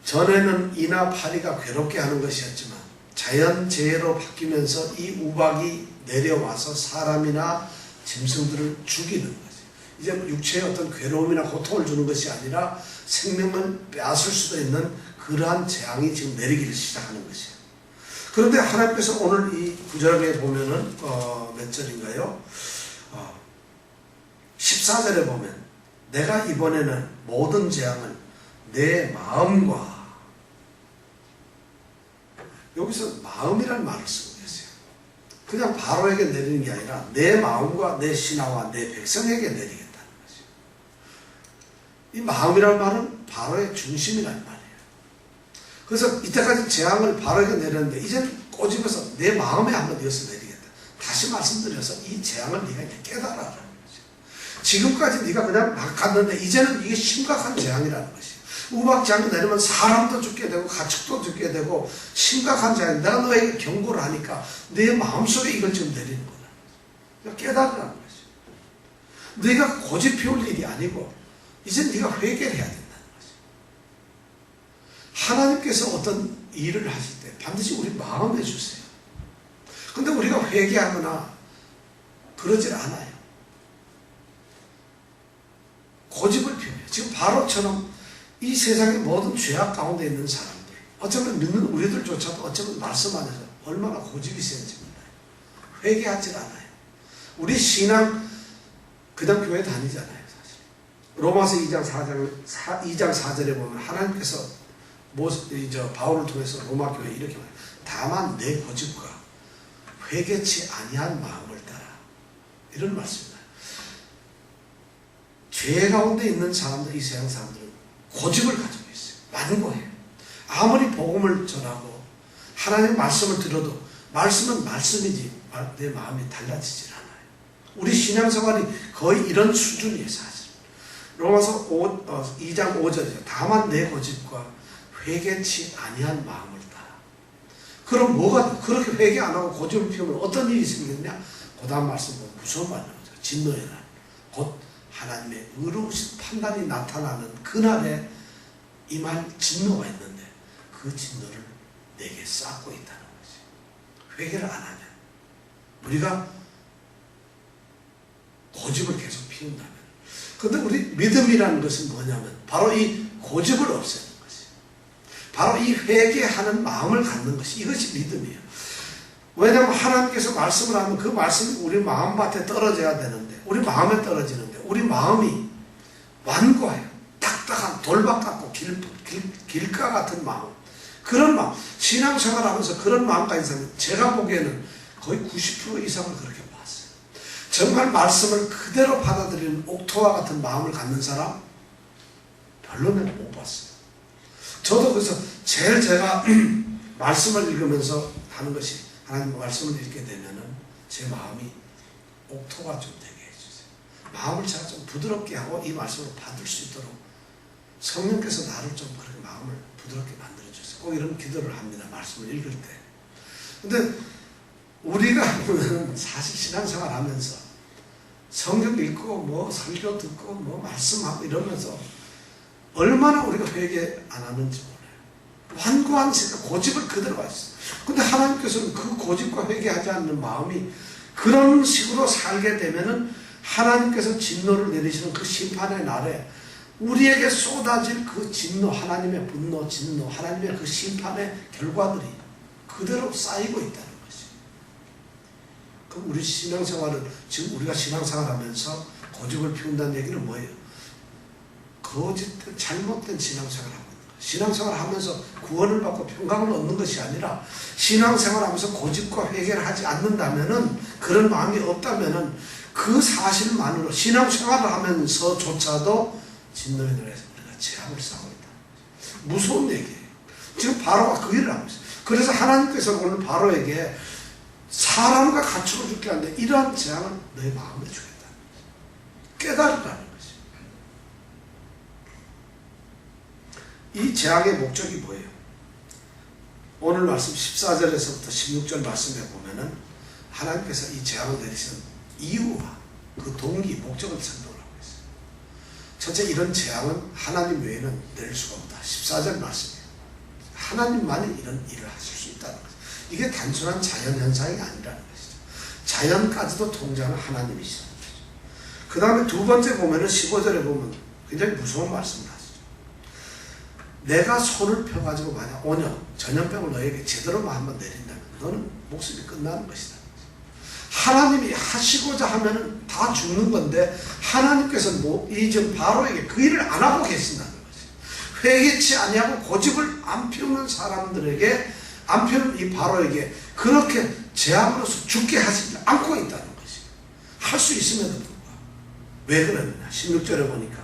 A: 전에는 이나 파리가 괴롭게 하는 것이었지만 자연재해로 바뀌면서 이 우박이 내려와서 사람이나 짐승들을 죽이는 거죠. 이제 육체의 어떤 괴로움이나 고통을 주는 것이 아니라 생명을 빼앗을 수도 있는 그러한 재앙이 지금 내리기를 시작하는 것이에요. 그런데 하나님께서 오늘 이 구절에 보면은 몇 절인가요? 14절에 보면 내가 이번에는 모든 재앙을 내 마음과, 여기서 마음이라는 말을 쓰고 계세요. 그냥 바로에게 내리는 게 아니라 내 마음과 내 신하와 내 백성에게 내리겠다는 거죠. 이 마음이라는 말은 바로의 중심이라는 말이에요. 그래서 이때까지 재앙을 바로에게 내렸는데 이제는 꼬집어서 내 마음에 한번 이어서 내리겠다. 다시 말씀드려서 이 재앙을 네가 이제 깨달아라는 거죠. 지금까지 네가 그냥 막 갔는데 이제는 이게 심각한 재앙이라는 것이에요. 우박 재앙이 내리면 사람도 죽게 되고 가축도 죽게 되고 심각한 재앙. 내가 너에게 경고를 하니까 내 마음속에 이걸 지금 내리는 거다. 깨달으라는 거죠. 네가 고집 피울 일이 아니고 이제 네가 회개를 해야 된다는 거죠. 하나님께서 어떤 일을 하실 때 반드시 우리 마음에 주세요. 근데 우리가 회개하거나 그러질 않아요. 고집을 피워요. 지금 바로처럼 이 세상의 모든 죄악 가운데 있는 사람들, 어쩌면 믿는 우리들조차도 어쩌면 말씀 안에서 얼마나 고집이 센지 몰라요. 회개하질 않아요. 우리 신앙 그냥 교회 다니잖아요. 사실 로마서 2장 4절에 보면 하나님께서 바울을 통해서 로마 교회에 이렇게 말해요. 다만 내 고집과 회개치 아니한 마음을 따라, 이런 말씀입니다. 죄 가운데 있는 사람들, 이 세상 사람들은 고집을 가지고 있어요. 완고해요. 아무리 복음을 전하고 하나님의 말씀을 들어도 말씀은 말씀이지 내 마음이 달라지질 않아요. 우리 신앙생활이 거의 이런 수준이에요. 사실 로마서 2장 5절이죠. 다만 내 고집과 회개치 아니한 마음을 따라. 그럼 뭐가, 그렇게 회개 안 하고 고집을 피우면 어떤 일이 생기느냐? 그 다음 말씀 보면 무서운 말이 나오죠. 진노의 날, 곧 하나님의 의로우신 판단이 나타나는 그날에 임할 진노가 있는데 그 진노를 내게 쌓고 있다는 거지. 회개를 안 하면, 우리가 고집을 계속 피운다면. 근데 우리 믿음이라는 것은 뭐냐면 바로 이 고집을 없애는 것이, 바로 이 회개하는 마음을 갖는 것이, 이것이 믿음이에요. 왜냐하면 하나님께서 말씀을 하면 그 말씀이 우리 마음밭에 떨어져야 되는데, 우리 마음에 떨어지는데 우리 마음이 완고해요. 딱딱한 돌박 같고 길가 같은 마음, 그런 마음, 신앙생활 하면서 그런 마음까지 있으면 제가 보기에는 거의 90% 이상을 그렇게 봤어요. 정말 말씀을 그대로 받아들이는 옥토와 같은 마음을 갖는 사람 별로는 못 봤어요. 저도 그래서 제일 제가 말씀을 읽으면서 하는 것이, 하나님 말씀을 읽게 되면은 제 마음이 옥토가 좀 되게 해주세요. 마음을 제가 좀 부드럽게 하고 이 말씀을 받을 수 있도록 성령께서 나를 좀 그렇게 마음을 부드럽게 만들어주세요. 꼭 이런 기도를 합니다. 말씀을 읽을 때. 근데 우리가 보면 사실 신앙생활 하면서 성경 읽고 뭐 설교 듣고 뭐 말씀하고 이러면서 얼마나 우리가 회개 안 하는지 몰라요. 완고한 고집을 그대로 가졌어요. 근데 하나님께서는 그 고집과 회개하지 않는 마음이 그런 식으로 살게 되면은 하나님께서 진노를 내리시는 그 심판의 날에 우리에게 쏟아질 그 진노, 하나님의 분노, 진노, 하나님의 그 심판의 결과들이 그대로 쌓이고 있다는 것이. 그럼 우리 신앙생활은, 지금 우리가 신앙생활 하면서 고집을 피운다는 얘기는 뭐예요? 거짓된 잘못된 신앙생활을 하고 있는 거예요. 신앙생활을 하면서 구원을 받고 평강을 얻는 것이 아니라 신앙생활을 하면서 고집과 회개를 하지 않는다면은, 그런 마음이 없다면은 그 사실만으로 신앙생활을 하면서조차도 진노의 날에서 우리가 재앙을 쌓고 있다. 무서운 얘기예요. 지금 바로가 그 일을 하고 있어요. 그래서 하나님께서는 오늘 바로에게 사람과 가축을 죽게 하는데 이러한 재앙을 너의 마음에 주겠다. 깨달으라는 것이. 이 재앙의 목적이 뭐예요? 오늘 말씀 14절에서부터 16절 말씀에 보면은 하나님께서 이 재앙을 내리시는 이유와 그 동기, 목적을 설명을 하고 있어요. 첫째, 이런 재앙은 하나님 외에는 낼 수가 없다. 14절 말씀이에요. 하나님만이 이런 일을 하실 수 있다는 거죠. 이게 단순한 자연현상이 아니라는 것이죠. 자연까지도 통제하는 하나님이시라는 거죠. 그 다음에 두 번째 보면은 15절에 보면 굉장히 무서운 말씀을 하시죠. 내가 손을 펴가지고 만약 온역, 전염병을 너에게 제대로만 한번 내린다면 너는 목숨이 끝나는 것이다. 하나님이 하시고자 하면은 다 죽는 건데 하나님께서는 이 지금 바로에게 그 일을 안 하고 계신다는 거지. 회개치 아니하고 고집을 안 피우는 사람들에게, 안 피우는 이 바로에게 그렇게 재앙으로서 죽게 하지 않고 있다는 것이. 할 수 있음에도 불구하고. 왜 그러느냐? 16절에 보니까,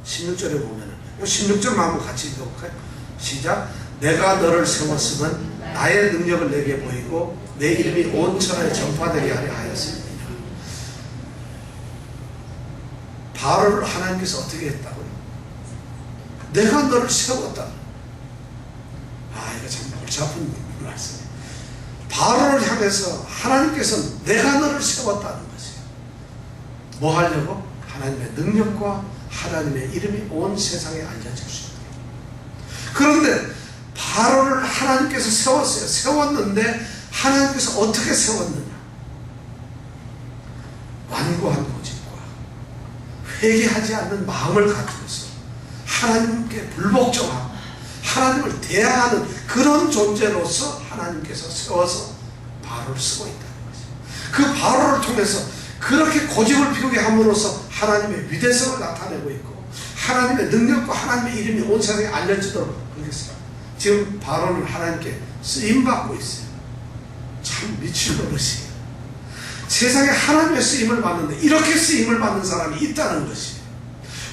A: 16절에 보면은 16절만 한번 같이 읽어볼까요? 시작. 내가 너를 세웠으면 나의 능력을 내게 보이고 내 이름이 온 천하에 전파되게 하려 하였습니다. 바로를 하나님께서 어떻게 했다고요? 내가 너를 세웠다. 이거 참 골치 아픈 말씀이에요. 바로를 향해서 하나님께서 내가 너를 세웠다는 것이에요. 뭐 하려고? 하나님의 능력과 하나님의 이름이 온 세상에 알려질 수 있다. 그런데 바로를 하나님께서 세웠어요. 세웠는데 하나님께서 어떻게 세웠느냐? 완고한 고집과 회개하지 않는 마음을 가지고서 하나님께 불복종하고 하나님을 대항하는 그런 존재로서 하나님께서 세워서 바로를 쓰고 있다는 거죠. 그 바로를 통해서 그렇게 고집을 피우게 함으로써 하나님의 위대성을 나타내고 있고 하나님의 능력과 하나님의 이름이 온 세상에 알려지도록 그렇게 했어요. 지금 바로는 하나님께 쓰임받고 있어요. 참 미친 노릇이에요. 세상에 하나님의 쓰임을 받는데 이렇게 쓰임을 받는 사람이 있다는 것이에요.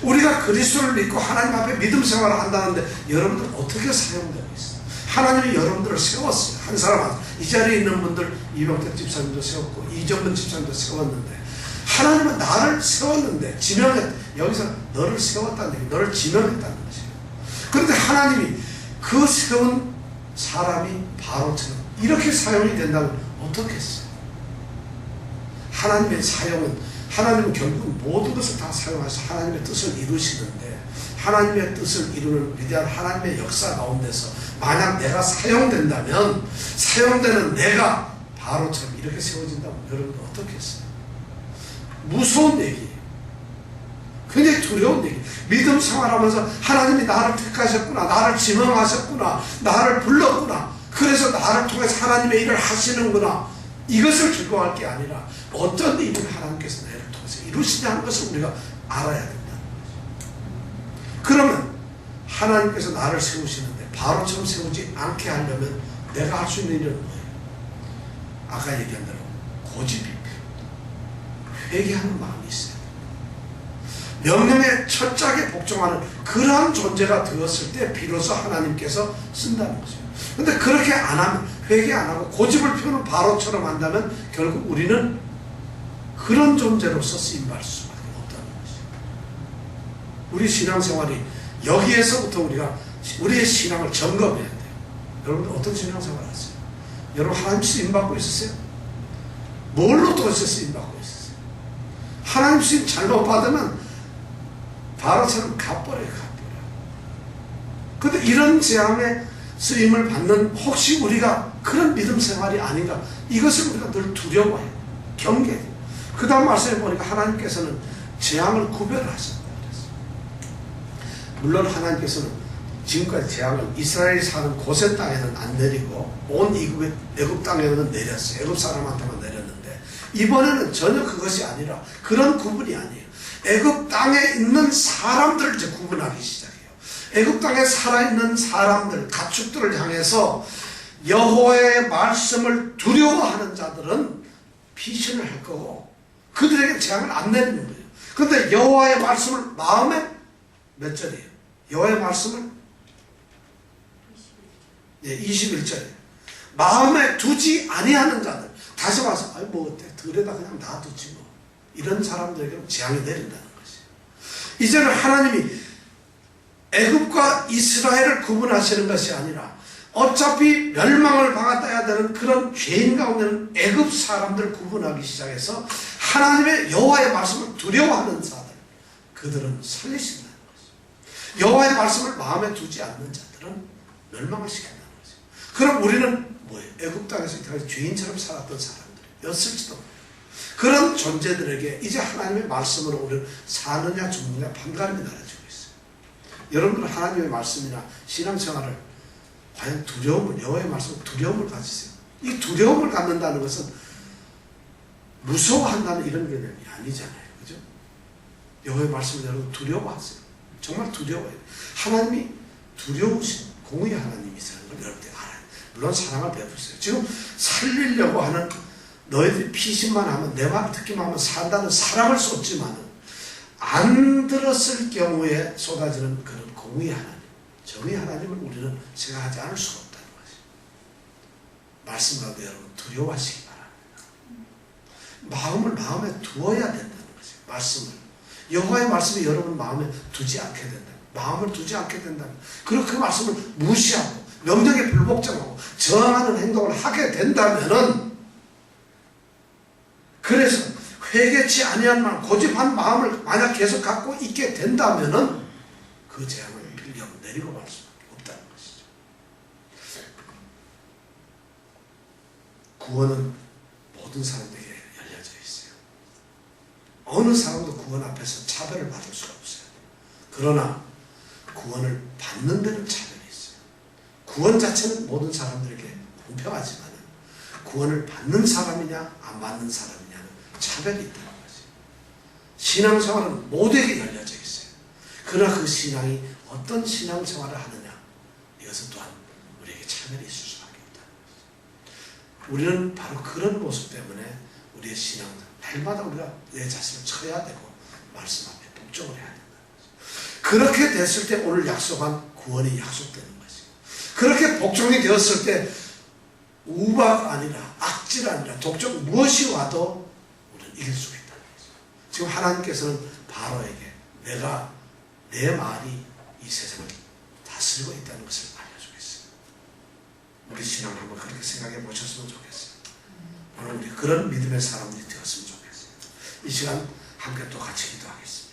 A: 우리가 그리스도를 믿고 하나님 앞에 믿음 생활을 한다는데 여러분들 어떻게 사용되고 있어요? 하나님이 여러분들을 세웠어요. 한 사람, 이 자리에 있는 분들 이병택 집사님도 세웠고 이정근 집사님도 세웠는데 하나님은 나를 세웠는데 지명했, 여기서 너를 세웠다는 얘기, 너를 지명했다는 것이에요. 그런데 하나님이 그 세운 사람이 바로처럼 이렇게 사용이 된다면 어떻겠어요? 하나님의 사용은, 하나님은 결국 모든 것을 다 사용하셔서 하나님의 뜻을 이루시는데 하나님의 뜻을 이루는 위대한 하나님의 역사 가운데서 만약 내가 사용된다면 사용되는 내가 바로처럼 이렇게 세워진다면 여러분 어떻겠어요? 무서운 얘기예요. 굉장히 두려운 얘기. 믿음 생활하면서 하나님이 나를 택하셨구나, 나를 지명하셨구나, 나를 불렀구나, 그래서 나를 통해서 하나님의 일을 하시는구나, 이것을 즐거워할 게 아니라 어떤 일을 하나님께서 나를 통해서 이루시냐는 것을 우리가 알아야 된다는 거죠. 그러면 하나님께서 나를 세우시는데 바로처럼 세우지 않게 하려면 내가 할 수 있는 일은 뭐예요? 아까 얘기한 대로 고집이 필요합니다. 회개하는 마음이 있어요. 명령에 철저하게 복종하는 그러한 존재가 되었을 때 비로소 하나님께서 쓴다는 거죠. 근데 그렇게 안 하면, 회개 안 하고 고집을 피우는 바로처럼 한다면 결국 우리는 그런 존재로서 쓰임받을 수밖에 없다는 거죠. 우리 신앙생활이 여기에서부터 우리가 우리의 신앙을 점검해야 돼요. 여러분들 어떤 신앙생활 하세요? 여러분 하나님 쓰임받고 있으세요? 뭘로 도대체 쓰임받고 있으세요? 하나님 쓰임 잘못 받으면 바로처럼 갚버려요. 근데 이런 재앙의 쓰임을 받는 혹시 우리가 그런 믿음 생활이 아닌가, 이것을 우리가 늘 두려워해요. 경계해요. 그 다음 말씀에 보니까 하나님께서는 재앙을 구별하셨다 그랬어요. 물론 하나님께서는 지금까지 재앙을 이스라엘이 사는 고센 땅에는 안 내리고 온 애굽 땅에는 내렸어요. 애굽 사람한테만 내렸는데 이번에는 전혀 그것이 아니라 그런 구분이 아니에요. 애굽 땅에 있는 사람들을 이제 구분하기 시작해요. 애굽 땅에 살아있는 사람들, 가축들을 향해서 여호와의 말씀을 두려워하는 자들은 피신을 할 거고 그들에게 재앙을 안 내리는 거예요. 그런데 여호와의 말씀을 마음에, 몇 절이에요? 여호와의 말씀을 21절에 마음에 두지 아니하는 자들, 다시 말해서 아이 뭐 어때, 들에다 그냥 놔두지 뭐, 이런 사람들에게는 재앙이 내린다는 것이에요. 이제는 하나님이 애굽과 이스라엘을 구분하시는 것이 아니라 어차피 멸망을 받아야 되는 그런 죄인 가운데는 애굽 사람들을 구분하기 시작해서 하나님의 여호와의 말씀을 두려워하는 자들, 그들은 살리신다는 것이죠. 여호와의 말씀을 마음에 두지 않는 자들은 멸망을 시킨다는 거죠. 그럼 우리는 뭐예요? 애굽 땅에서 죄인처럼 살았던 사람들이었을지도 모르요. 그런 존재들에게 이제 하나님의 말씀으로 우리는 사느냐 죽느냐 판가름이 나눠지고 있어요. 여러분들은 하나님의 말씀이나 신앙생활을 과연 두려움을, 여호와의 말씀을 두려움을 가지세요. 이 두려움을 갖는다는 것은 무서워한다는 이런 개념이 아니잖아요. 그죠? 여호와의 말씀을 여러분 두려워하세요. 정말 두려워해요. 하나님이 두려우신 공의의 하나님이시라는 걸 여러분들이 알아요. 물론 사랑을 베푸세요. 지금 살리려고 하는 너희들이 피신만 하면, 내 말을 듣기만 하면 산다는 사랑을 쏟지만은 안 들었을 경우에 쏟아지는 그런 공의의 하나님, 정의의 하나님을 우리는 생각하지 않을 수가 없다는 것이죠. 말씀 가운데 여러분 두려워하시기 바랍니다. 마음에 두어야 된다는 거죠. 말씀을, 여호와의 말씀이 여러분 마음에 두지 않게 된다. 마음을 두지 않게 된다면, 그리고 그 말씀을 무시하고 명령에 불복종하고 저항하는 행동을 하게 된다면은, 그래서 회개치 아니한 마음, 고집한 마음을 만약 계속 갖고 있게 된다면은 그 재앙을 빌려 내리고 갈 수밖에 없다는 것이죠. 구원은 모든 사람들에게 열려져 있어요. 어느 사람도 구원 앞에서 차별을 받을 수가 없어요. 그러나 구원을 받는 데는 차별이 있어요. 구원 자체는 모든 사람들에게 공평하지만 구원을 받는 사람이냐 안 받는 사람이냐는 차별이 있다는 거지. 신앙생활은 모두에게 열려져 있어요. 그러나 그 신앙이 어떤 신앙생활을 하느냐, 이것은 또한 우리에게 차별이 있을 수밖에 없다는 거죠. 우리는 바로 그런 모습 때문에 우리의 신앙, 날마다 우리가 내 자신을 쳐야 되고 말씀 앞에 복종을 해야 된다는 거죠. 그렇게 됐을 때 오늘 약속한 구원이 약속되는 거지. 그렇게 복종이 되었을 때 우박 아니라 악질 아니라 독종 무엇이 와도 우리는 이길 수가 있다는 거죠. 지금 하나님께서는 바로에게 내가 내 말이 이 세상을 다스리고 있다는 것을 알려주고 있어요. 우리 신앙을 한번 그렇게 생각해 보셨으면 좋겠어요. 오늘 우리 그런 믿음의 사람들이 되었으면 좋겠어요. 이 시간 함께 또 같이 기도하겠습니다.